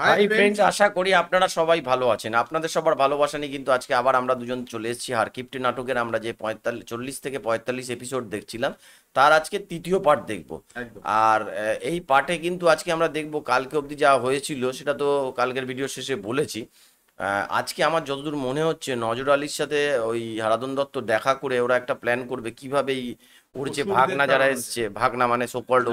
Hi friends, আশা করি আপনারা সবাই ভালো আছেন। আপনাদের সবার ভালোবাসা নিয়ে কিন্তু আজকে আবার আমরা দুজন চলে এসেছি হারকিপটি নাটকের। আমরা যে 40 থেকে 45 এপিসোড দেখছিলাম তার আজকে তৃতীয় পার্ট দেখব। আর এই পার্টে কিন্তু আজকে আমরা দেখব কালকে অবধি যা হয়েছিল সেটা তো কালকের ভিডিও শেষে বলেছি। আজকে আমার যতদূর মনে হচ্ছে নজর আলীর সাথে ওই হারাধন দত্ত দেখা করে ওরা একটা প্ল্যান করবে কিভাবে ওর যে ভাগনা যারা এসছে, ভাগনা মানে সোকল্ড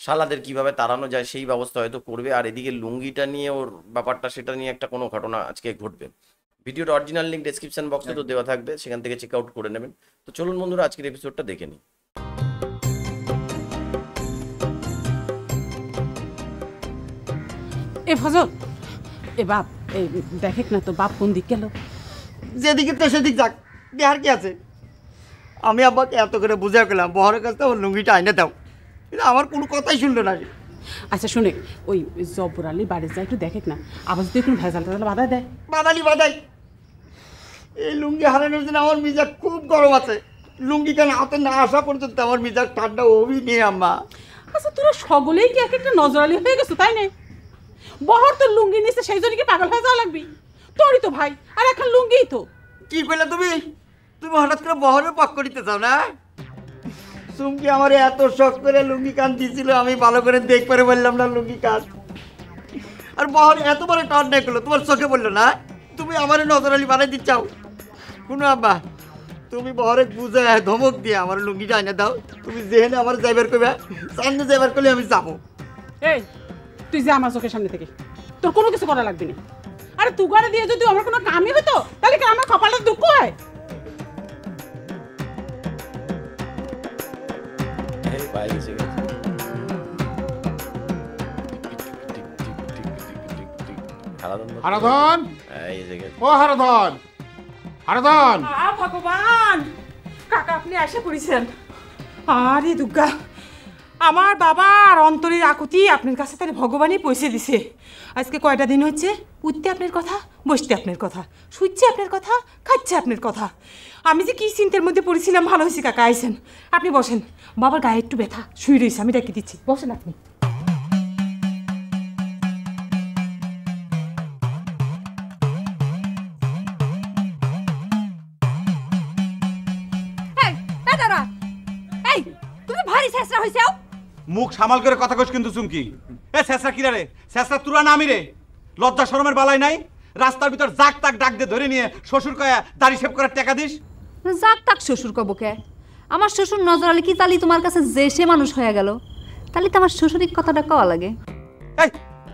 শালাদের কিভাবে তাড়ানো যায় সেই ব্যবস্থা হয়তো করবে। আর এদিকে লুঙ্গিটা নিয়ে ওর ব্যাপারটা, সেটা নিয়ে একটা কোনো ঘটনা আজকে ঘটবে। ভিডিওর অরিজিনাল লিঙ্ক ডেসক্রিপশন বক্সে তো দেওয়া থাকবে, সেখান থেকে চেক আউট করে নেবেন। তো চলুন বন্ধুরা আজকের এপিসোডটা দেখে নিই। এ ফজল, এ বাপ, এই দেখেক না তো বাপ কোন দিক গেল। যেদিকে তো সেদিক যাক, দেহার কি আছে। আমি আব্বাকে এত করে বুঝে গেলাম বহরের কাছে ওর লুঙ্গিটা আইনে দাও, কিন্তু আমার কোনো কথাই শুনলো না। আচ্ছা শুনে, ওই জব্বর আলী বাড়ি যায় একটু দেখেক না, আবার যদি একটু ভেজাল টেজাল বাধা দেয়। বাদাই এই লুঙ্গি হারানোর জন্য আমার মিজাজ খুব গরম আছে। লুঙ্গি কেন হাতে না আসা পর্যন্ত আমার মিজাজ ঠান্ডা হবি নিয়ে আম্মা। আচ্ছা তোরা সকলেই কি এক একটা নজর আলী হয়ে গেছো, তাই না? বহর তোর লুঙ্গি নিচ্ছে সেই জন্য কি পাগল হয়ে যাওয়া লাগবি? তোরই তো ভাই, আর এখন লুঙ্গিই তো। কি কইলে তুমি হঠাৎ করে বহরের পাক করিতে চাও না? চুমকি আমার এত শখ করে লুঙ্গি কান দিয়েছিল, আমি ভালো করে দেখ পারে বললাম না লুঙ্গি কান। আর বহর এত বড় টান নেই করলো, তোমার চোখে বললো না তুমি আমার নজর আলী বানাই দিচ্ছাও। শুনো আব্বা, তুমি বহরে বুঝে ধমক দিয়ে আমার লুঙ্গিটা আনে দাও। তুমি যেহেনে আমার যাইবার করবে, সামনে যাইবার করলে আমি যাবো। এই তুই যে আমার চোখের সামনে থেকে, তোর কোনো কিছু করা লাগবে না। আরে তুগারে দিয়ে যদি আমার কোনো কামই হতো তাহলে কি আমার কপালের দুঃখ হয়? হারাধন, ও হারাধন, হারাধন। ভগবান, কাকা আপনি এসে পড়েছেন। আরে দুর্গা, আমার বাবার অন্তরের আকুতি আপনার কাছে তাহলে ভগবানই পৌঁছে দিছে। আজকে কয়টা দিন হচ্ছে উঠতে আপনার কথা, বসতে আপনার কথা, শুচ্ছে আপনার কথা, খাচ্ছে আপনার কথা। আমি যে কি চিন্তার মধ্যে পড়েছিলাম। ভালো হয়েছে কাকা আইসেন। আপনি বসেন, বাবার গায়ে একটু ব্যথা, শুয়ে রয়েছে, আমি ডেকে দিচ্ছি, বসেন আপনি। মুখ সামাল করে কথা কইস কিন্তু চুমকি। এ শেষরা কিরা রে? শেষরা তুরা নামি রে? লজ্জা শরমের বালাই নাই? রাস্তার ভিতর জাক তাক ডাক দিয়ে ধরে নিয়ে শ্বশুর কয়া দাড়ি শেভ করার টাকা দিস? যাক তাক শ্বশুর কব কে? আমার শ্বশুর নজর আলী কি তালি তোমার কাছে যে সে মানুষ হয়ে গেল, তাহলে তো আমার শ্বশুরিক কথাটা কওয়া লাগে। এই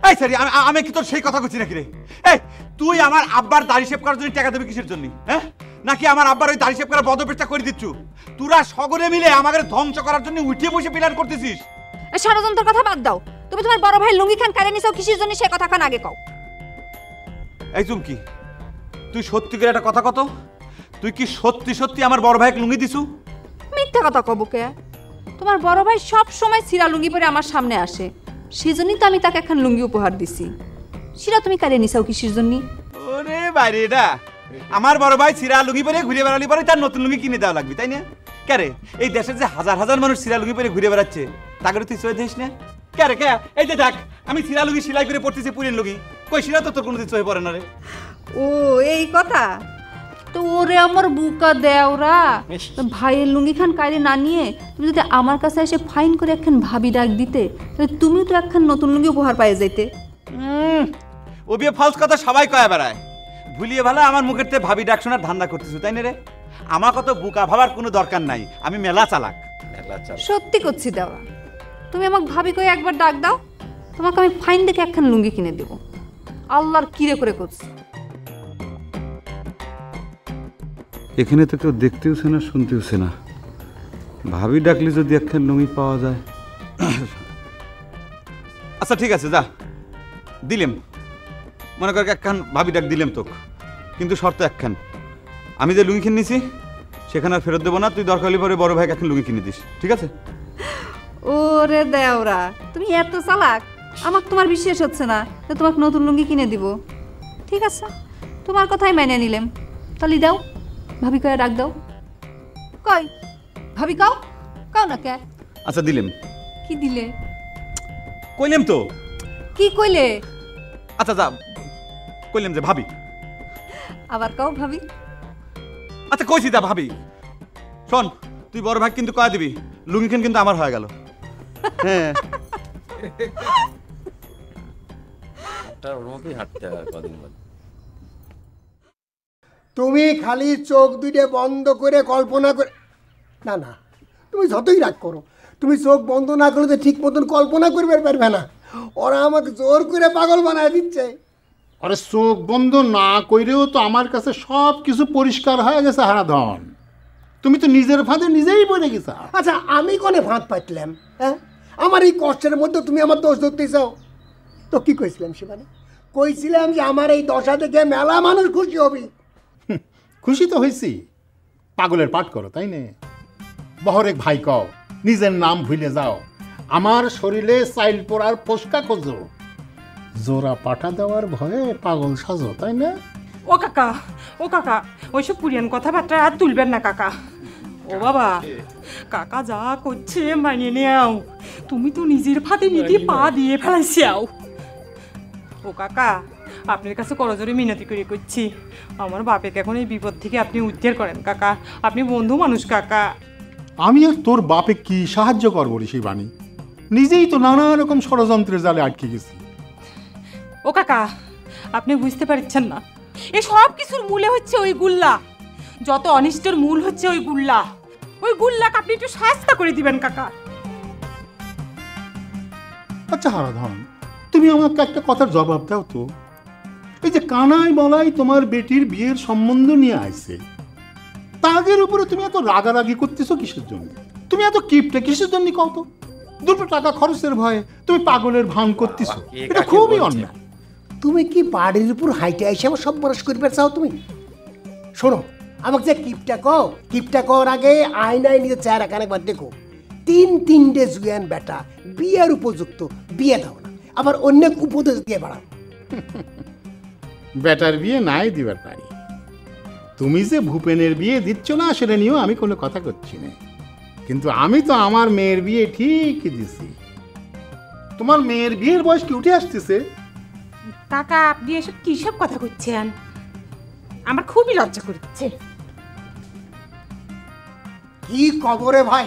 এই সরি, আমি কি তোর সেই কথা কইছি নাকি রে? এই তুই আমার আব্বার দাড়ি শেভ করার জন্য টাকা দেবে কিসের জন্য? হ্যাঁ, নাকি আমার আব্বার ওই দাড়ি শেভ করার বদবেশটা করে দিচ্ছু? তোরা সগরে মিলে আমাদের ধ্বংস করার জন্য উঠে বসে প্ল্যান করতেছিস। এই ষড়যন্ত্রের কথা বাদ দাও। তুমি তোমার বড় ভাই লুঙ্গি খান কারে নিছাও কিসের জন্য সে কথা খান আগে কও। এই চুমকি, তুই সত্যি করে একটা কথা কত, তুই কি সত্যি সত্যি আমার বড় ভাইকে লুঙ্গি দিছু? মিথ্যা কথা কব কে? তোমার বড় ভাই সব সময় সিরা লুঙ্গি পরে আমার সামনে আসে, সেজন্যই তো আমি তাকে এখন লুঙ্গি উপহার দিছি। সিরা তুমি কারে নিছাও কিসের জন্য? ওরে বাইরে, এটা আমার বড় ভাই সিরা লুঙ্গি পরে ঘুরে বেড়ালি পরে তার নতুন লুঙ্গি কিনে দেওয়া লাগবে, তাই না? ক্যারে এই দেশের যে হাজার হাজার মানুষ সিরা লুঙ্গি পরে ঘুরে বেড়াচ্ছে, তাকে তুই চয়ে দিস না? ক্যারে কে? এই যে দেখ, আমি সিরা লুঙ্গি সেলাই করে পড়তেছি, পুরেন লুঙ্গি কই সিরা তো তোর কোনোদিন চয়ে পড়ে না রে। ও এই কথা তো, ওরে আমার বুকা দেওরা ভাইয়ের লুঙ্গি খান কায়রে না নিয়ে তুমি যদি আমার কাছে এসে ফাইন করে একখান ভাবি ডাক দিতে, তাহলে তুমিও তো একখান নতুন লুঙ্গি উপহার পাইয়ে যাইতে। ও বিয়ে ফালস কথা সবাই কয়া বেড়ায়, ভুলিয়ে ভালো আমার মুখের থেকে ভাবি ডাক শোনার ধান্দা করতেছো, তাই না রে? আমার কত বুকা ভাবার কোনো দরকার নাই, আমি মেলা চালাক। সত্যি করছি দেওরা, তুমি আমাকে ভাবি কয়ে একবার ডাক দাও, তোমাকে আমি ফাইন দেখে একখান লুঙ্গি কিনে দেবো। আল্লাহর কিরে করে করছি। এখানে তো কেউ দেখতেওছে না, শুনতেওছে না। ভাবি ডাকলে যদি একখান লুঙ্গি পাওয়া যায়। আচ্ছা ঠিক আছে, যা দিলেম, মনে কর একখান ভাবি ডাক দিলেম তোকে, কিন্তু শর্ত একখান, আমি যে লুঙ্গি কিনে নিছি সেখানে আর ফেরত দেবো না। তুই দরকার হলে পরে বড় ভাইকে একখান লুঙ্গি কিনে দিস, ঠিক আছে? ওরে দেওরা, তুমি এত চালাক, আমাকে তোমার বিশ্বাস হচ্ছে না যে তোমাকে নতুন লুঙ্গি কিনে দিব। ঠিক আছে, তোমার কথাই মেনে নিলাম, তাহলে দাও, ভাবি কয়ে ডাক দাও। কই ভাবি কাও কাও না কে? আচ্ছা দিলেম। কি দিলে? কইলেম তো। কি কইলে? আচ্ছা যা কইলাম যে ভাবি। আবার কাও ভাবি? আচ্ছা কইছি যা ভাবি। শোন তুই বড় ভাই কিন্তু কয়া দিবি লুঙ্গিখান কিন্তু আমার হয়ে গেল। হ্যাঁ ওর মতোই হাঁটতে হয় কদিন বাদে। তুমি খালি চোখ দুইটা বন্ধ করে কল্পনা করে, না না তুমি যতই রাগ করো, তুমি চোখ বন্ধ না করলে তো ঠিক মতন কল্পনা করবে পারবে না। ওরা আমাকে জোর করে পাগল বানায় দিচ্ছে। আরে চোখ বন্ধ না কইরেও তো আমার কাছে সব কিছু পরিষ্কার হয়ে গেছে হারাধন। তুমি তো নিজের ফাঁদে নিজেই পড়ে গেছো। আচ্ছা আমি কোনে ফাঁদ পাতলাম? হ্যাঁ, আমার এই কষ্টের মধ্যে তুমি আমার দোষ ধরতে চাও? তো কি কইছিলাম সেখানে? কইছিলাম যে আমার এই দশা দেখে মেলা মানুষ খুশি হবে। খুশি তো হয়েছি, পাগলের পাঠ করো তাই না? বহরেক ভাই কও, নিজের নাম ভুলে যাও, আমার শরীরে চাইল পোড়ার ফসকা খোঁজো, জোড়া পাঠা দেওয়ার ভয়ে পাগল সাজো তাই না? ও কাকা, ও কাকা, ওইসব পুরিয়ান কথাবার্তা আর তুলবেন না কাকা। ও বাবা, কাকা যা করছে মানিয়ে নেও। তুমি তো নিজের ফাঁদে নিজে পা দিয়ে ফেলাইছিয়াও। ও কাকা, আপনার কাছে করজোরে মিনতি করে করছি, আমার বাপেকে এখন এই বিপদ থেকে আপনি উদ্ধার করেন কাকা। আপনি বন্ধু মানুষ কাকা। আমি আর তোর বাপে কি সাহায্য করবো রে শিবানী? নিজেই তো নানা রকম ষড়যন্ত্রের জালে আটকে গেছি। ও কাকা, আপনি বুঝতে পারছেন না, এই সব কিছুর মূলে হচ্ছে ওই গুল্লা। যত অনিষ্টের মূল হচ্ছে ওই গুল্লা। ওই গুল্লাকে আপনি একটু শাস্তা করে দিবেন কাকা। আচ্ছা হারাধন, তুমি আমাকে একটা কথার জবাব দাও তো। এই যে কানাই বলাই তোমার বেটির বিয়ের সম্বন্ধ নিয়ে আসছে, তাগের উপরে তুমি এত রাগারাগি করতেছো কিসের জন্য? তুমি এত কিপটে কিসের জন্য কও তো? দুটো টাকা খরচের ভয়ে তুমি পাগলের ভান করতেছো, এটা খুবই অন্যায়। তুমি কি বাড়ির উপর হাইটে আইসে আমার সব বরস করবে চাও তুমি? শোনো, আমাকে যে কিপটা কর আগে আয়নায় নিজের চেহারা কানে একবার দেখো। তিনটে জুয়ান বেটা বিয়ের উপযুক্ত, বিয়ে দাও না, আবার অন্য উপদেশ দিয়ে বাড়াও। বেটার বিয়ে নাই দিবার পারি, তুমি যে ভূপেনের বিয়ে দিচ্ছ না সেটা নিয়েও আমি কোনো কথা করছি না, কিন্তু আমি তো আমার মেয়ের বিয়ে ঠিকই দিছি। তোমার মেয়ের বিয়ের বয়স কি উঠে আসতেছে? কাকা, আপনি এসব কি সব কথা করছেন? আমার খুবই লজ্জা করছে। কি কবরে ভাই,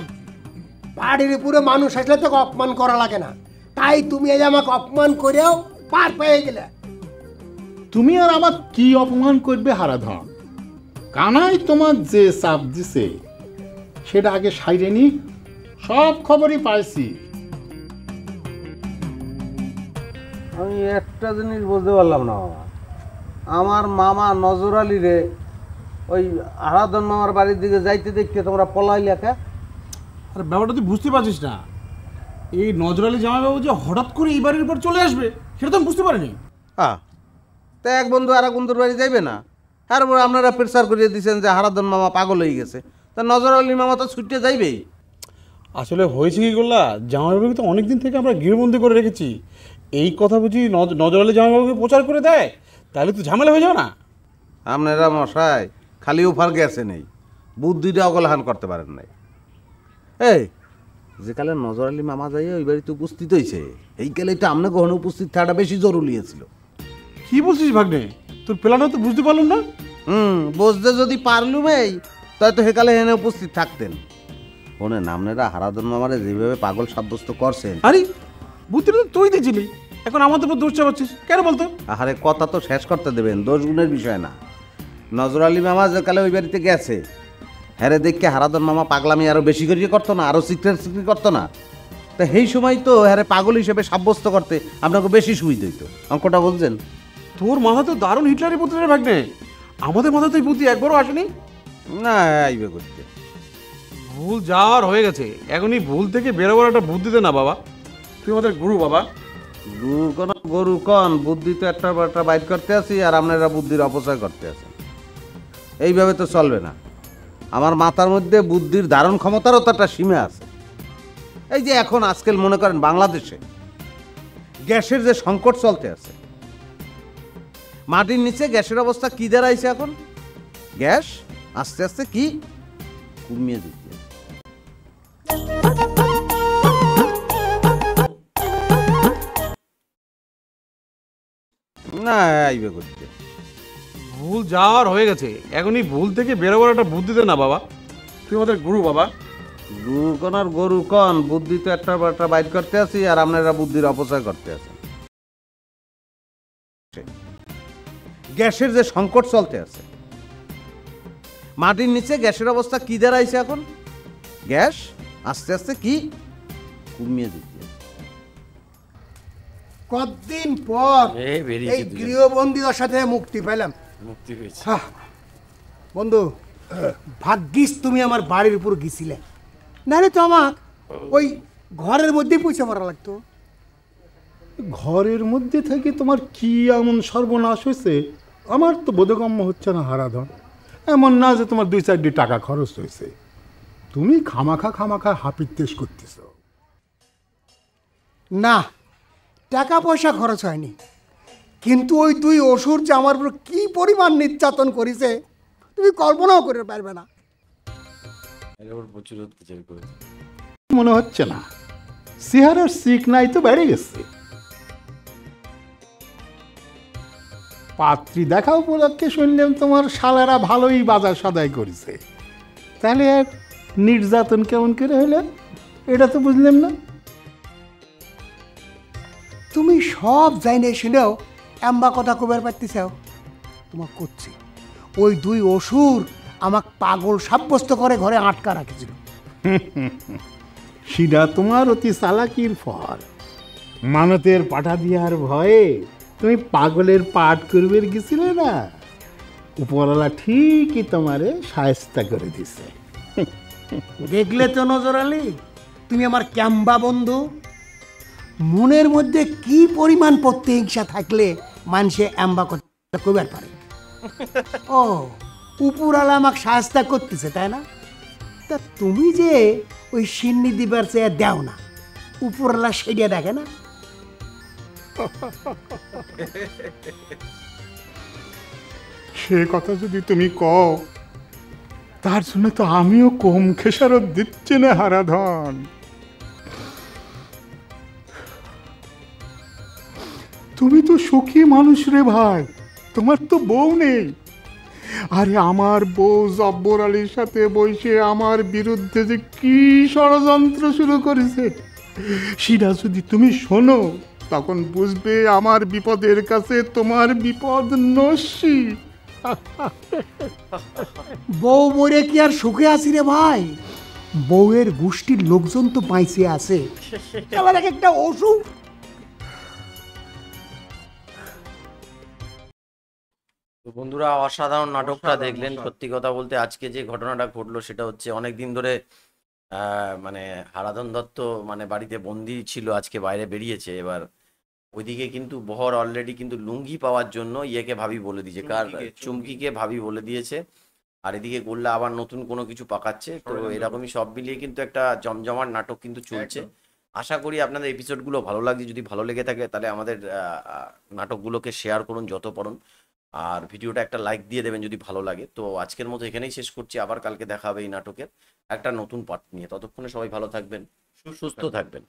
বাড়ির উপরে মানুষ আসলে তোকে অপমান করা লাগে না, তাই তুমি এই আমাকে অপমান করেও পার পেয়ে গেলে। তুমি আর আমার কি অপমান করবে হারাধন? কানাই তোমার যে চাপ দিছে সেটা আগে সাইরে নি, সব খবরই পাইছি। আমি একটা জিনিস বুঝতে পারলাম না বাবা, আমার মামা নজর আলী রে ওই আরাধন মামার বাড়ির দিকে যাইতে দেখতে তোমরা পলাইলে কে? আর ব্যাপারটা তুই বুঝতে পারছিস না, এই নজর আলী জামাইবাবু যে হঠাৎ করে এই বাড়ির উপর চলে আসবে সেটা তো আমি বুঝতে পারিনি। তা এক বন্ধু আর এক বন্ধুর বাড়ি যাইবে না? তারপরে আপনারা প্রেসার করিয়ে দিচ্ছেন যে হারাধন মামা পাগল হয়ে গেছে, তা নজর আলী মামা তো ছুটে যাইবেই। আসলে হয়েছে কি করলা, জামাইবাবুকে তো অনেকদিন থেকে আমরা গৃহবন্দী করে রেখেছি, এই কথা বুঝি নজর আলী জামাইবাবুকে প্রচার করে দেয় তাহলে তো ঝামেলা হয়ে যাবে না? আপনারা মশাই খালি ওফার গেছে নেই, বুদ্ধিটা অবলাহান করতে পারেন নাই। এই যে কালে নজর আলী মামা যাই ওই বাড়িতে উপস্থিত হয়েছে, এই কালে এটা আপনার কখনো উপস্থিত থাকাটা বেশি জরুরি ছিল। কি বলছিস ভাগ্নে, তোর প্ল্যানটা তো বুঝতে পারলাম না। বুঝতে যদি পারলুম এই তাই তো হেকালে এনে উপস্থিত থাকতেন। শোনেন, আপনারা হারাধন মামারে যেভাবে পাগল সাব্যস্ত করছেন, আরে বুদ্ধিটা তো তুই দিয়েছিলি, এখন আমাদের উপর দোষ চাপাচ্ছিস কেন বলতো? আরে কথা তো শেষ করতে দেবেন, দোষ গুণের বিষয় না। নজর আলী মামা যে কালে ওই বাড়িতে গেছে, হ্যাঁ দেখে হারাধন মামা পাগলামি আরো বেশি করিয়ে করতো না, আরো সিক্রেট করতো না? তা সেই সময় তো হ্যাঁ পাগল হিসেবে সাব্যস্ত করতে আপনাকে বেশি সুবিধা হইতো। অঙ্কটা বলছেন? তোর মাথা তো দারুণ হিটলারের বুদ্ধি রে ভাগ্নে, আমাদের মাথা তো এই বুদ্ধি একবারও আসেনি। না আইবে করতে ভুল যাওয়ার হয়ে গেছে, এখন এই ভুল থেকে বেরোবার একটা বুদ্ধি দে না বাবা, তুই আমাদের গুরু বাবা। গরু কন, বুদ্ধি তো একটা বাইর করতে আছি আর আপনারা বুদ্ধির অপচয় করতে আছেন, এইভাবে তো চলবে না। আমার মাথার মধ্যে বুদ্ধির ধারণ ক্ষমতারও তো একটা সীমা আছে। এই যে এখন আজকাল মনে করেন বাংলাদেশে গ্যাসের যে সংকট চলতে আছে, মাটির নিচে গ্যাসের অবস্থা কি দাঁড়াইছে এখন? গ্যাস আস্তে আস্তে কি কমিয়ে দিচ্ছে। না আইবে করতে। ভুল যাওয়ার হয়ে গেছে, এখন এই ভুল থেকে বেরোবার একটা বুদ্ধি দে না বাবা, তুই আমাদের গুরু বাবা। গুরু কোন আর গরু কন, বুদ্ধি তো একটা একটা বাইট করতে আছি আর আপনারা বুদ্ধির অপচয় করতে আছেন। গ্যাসের যে সংকট চলতে আছে, মাটির নিচে গ্যাসের অবস্থা কি দাঁড়াইছে এখন? গ্যাস আস্তে আস্তে কি কমিয়ে দিচ্ছে। কতদিন পর বেরিয়েছে এই দুজন। গৃহবন্দীদের সাথে মুক্তি পেলাম। মুক্তি পেয়েছে। হাহ, বন্ধু ভাগ্যিস তুমি আমার বাড়ির উপর গেছিলে, নাহলে তো আমার ওই ঘরের মধ্যেই পয়সা মারা লাগতো। ঘরের মধ্যে থেকে তোমার কি এমন সর্বনাশ হয়েছে আমার তো বোধগম্য হচ্ছে না হারাধন। এমন না যে তোমার 2-4 টাকা খরচ হয়েছে, তুমি খামাখা হাপিত্তেশ করতেছ। না, টাকা পয়সা খরচ হয়নি, কিন্তু ওই 2 অসুর যে আমার উপর কি পরিমাণ নির্যাতন করেছে তুমি কল্পনাও করে পারবে না। প্রচুর অত্যাচার করেছে। মনে হচ্ছে না, চেহারার সিক নাই তো বেড়ে গেছে। পাত্রী দেখা উপলক্ষে শুনলাম তোমার শালারা ভালোই বাজার সদাই করেছে, তাহলে আর নির্যাতন কেমন করে হইলে এটা তো বুঝলাম না। তুমি সব জাইনে শুনেও এম্বা কথা কবার পারতেছাও, তোমার করছি ওই 2 অসুর আমাকে পাগল সাব্যস্ত করে ঘরে আটকা রাখেছিল। সেটা তোমার অতি চালাকির ফল। মানতের পাঠা দিয়ার ভয়ে তুমি পাগলের পাঠ করবে গেছিলে না, উপরওয়ালা ঠিকই তোমারে সায়স্তা করে দিছে। দেখলে তো নজর আলী, তুমি আমার ক্যাম্বা বন্ধু। মনের মধ্যে কি পরিমাণ প্রতিহিংসা থাকলে মানুষে এম্বা কথা কইবার পারে। ও উপরালা আমাকে সাহায্য করতেছে তাই না? তা তুমি যে ওই সিন্নি দিবার চেয়ে দেও না, উপরালা সেটা দেখে না? সে কথা যদি তুমি কও, তার জন্য তো আমিও কম খেসারত দিচ্ছি না হারাধন। তুমি তো সুখী মানুষ রে ভাই, তোমার তো বউ নেই। আরে আমার বউ জব্বর আলীর সাথে বসে আমার বিরুদ্ধে যে কি ষড়যন্ত্র শুরু করেছে, সেটা যদি তুমি শোনো তখন বুঝবে আমার বিপদের কাছে তোমার বিপদ নস্যি। বউ মরে কি আর সুখে আছি রে ভাই? বউয়ের গোষ্ঠীর লোকজন তো বাইসে আছে, আবার একটা অসুখ। তো বন্ধুরা, অসাধারণ নাটকটা দেখলেন। সত্যি কথা বলতে আজকে যে ঘটনাটা ঘটলো সেটা হচ্ছে অনেকদিন ধরে মানে হারাধন দত্ত মানে বাড়িতে বন্দি ছিল, আজকে বাইরে বেরিয়েছে। এবার ওইদিকে কিন্তু বহর অলরেডি কিন্তু লুঙ্গি পাওয়ার জন্য ইয়েকে ভাবি বলে দিয়েছে, কার চুমকিকে ভাবি বলে দিয়েছে। আর এদিকে গোল্লা আবার নতুন কোনো কিছু পাকাচ্ছে। তো এরকমই সব মিলিয়ে কিন্তু একটা জমজমাট নাটক কিন্তু চলছে। আশা করি আপনাদের এপিসোডগুলো ভালো লাগছে। যদি ভালো লেগে থাকে তাহলে আমাদের নাটকগুলোকে শেয়ার করুন যত পারেন, আর ভিডিওটা একটা লাইক দিয়ে দেবেন যদি ভালো লাগে। তো আজকের মতো এখানেই শেষ করছি, আবার কালকে দেখা হবে এই নাটকের একটা নতুন পার্ট নিয়ে। ততক্ষণে সবাই ভালো থাকবেন, সুস্থ থাকবেন।